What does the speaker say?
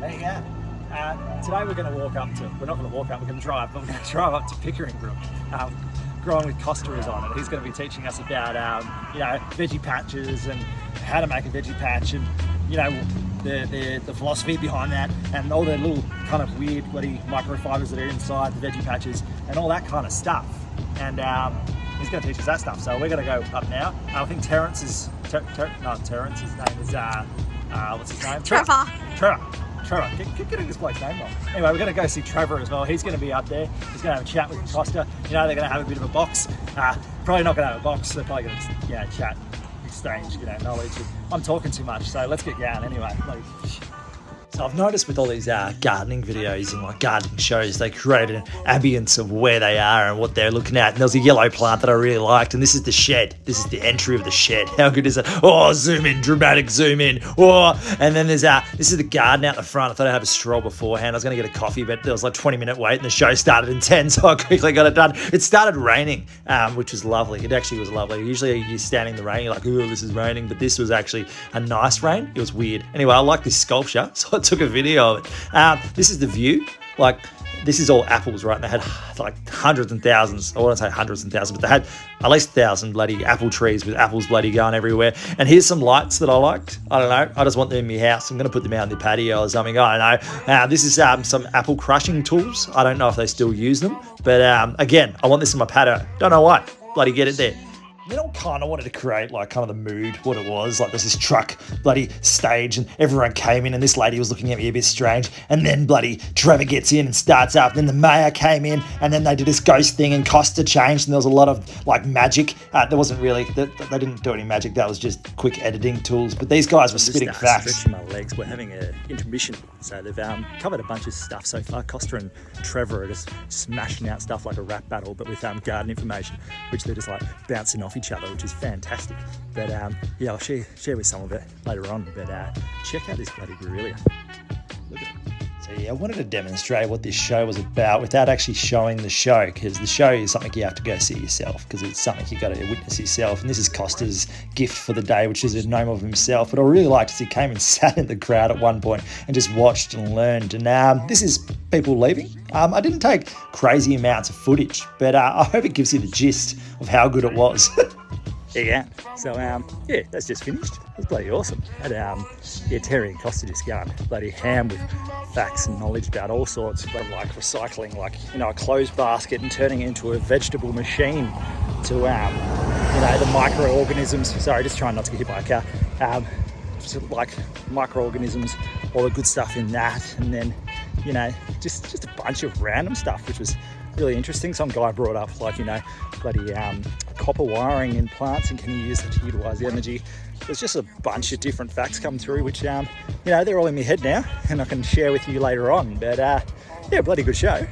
Hey, yeah. Today we're going to walk up to, we're not going to walk up, we're going to drive, but we're going to drive up to Pickering Brook. Growing with Costa is on it. He's going to be teaching us about, veggie patches and how to make a veggie patch and, the philosophy behind that and all the little kind of weird bloody microfibers that are inside the veggie patches and all that kind of stuff. And he's going to teach us that stuff. So we're going to go up now. I think Terrence is, Terrence, his name is, what's his name? Trevor. Trevor, keep getting this bloke's name wrong. Anyway, we're going to go see Trevor as well. He's going to be up there. He's going to have a chat with Costa. They're going to have a bit of a box. Probably not going to have a box. They're probably going to, chat, exchange, knowledge. I'm talking too much, so let's get going anyway. So I've noticed with all these gardening videos and gardening shows, they create an ambience of where they are and what they're looking at. And there's a yellow plant that I really liked, and this is the shed. This is the entry of the shed. How good is it? Oh, zoom in, dramatic zoom in. Oh, and then there's this is the garden out the front. I thought I'd have a stroll beforehand. I was going to get a coffee, but there was 20-minute wait, and the show started in 10, so I quickly got it done. It started raining, which was lovely. It actually was lovely. Usually you're standing in the rain, you're like, oh, this is raining, but this was actually a nice rain. It was weird. Anyway, I like this sculpture, so I took a video of it. This is the view. This is all apples, right? And they had hundreds and thousands. I wouldn't say hundreds and thousands, but they had at least 1,000 bloody apple trees with apples bloody going everywhere. And here's some lights that I liked. I don't know. I just want them in my house. I'm going to put them out in the patio or something. I don't know. This is some apple crushing tools. I don't know if they still use them, but again, I want this in my patio. Don't know why. Bloody get it there. Then I kind of wanted to create kind of the mood, what it was. There's this truck bloody stage and everyone came in and this lady was looking at me a bit strange. And then bloody Trevor gets in and starts up. Then the mayor came in and then they did this ghost thing and Costa changed and there was a lot of magic. There wasn't really, they didn't do any magic. That was just quick editing tools. But these guys were spitting facts. Stretching my legs. We're having an intermission. So they've covered a bunch of stuff so far. Costa and Trevor are just smashing out stuff like a rap battle, but with garden information, which they're just bouncing off each other, which is fantastic. But I'll share with some of it later on. But check out this bloody Grevillea. Look at it. So I wanted to demonstrate what this show was about without actually showing the show, because the show is something you have to go see yourself, because it's something you got to witness yourself. And this is Costa's gift for the day, which is a gnome of himself. But I really liked as he came and sat in the crowd at one point and just watched and learned. And this is people leaving. I didn't take crazy amounts of footage, but I hope it gives you the gist of how good it was. Yeah. So that's just finished. It was bloody awesome. And Terry and Costa just going bloody ham with facts and knowledge about all sorts, but recycling, a clothes basket and turning it into a vegetable machine to the microorganisms. Sorry, just trying not to get hit by a car. Microorganisms, all the good stuff in that, and then just a bunch of random stuff, which was really interesting. Some guy brought up bloody copper wiring in plants and can you use it to utilize the energy. There's just a bunch of different facts come through, which they're all in my head now and I can share with you later on. But bloody good show.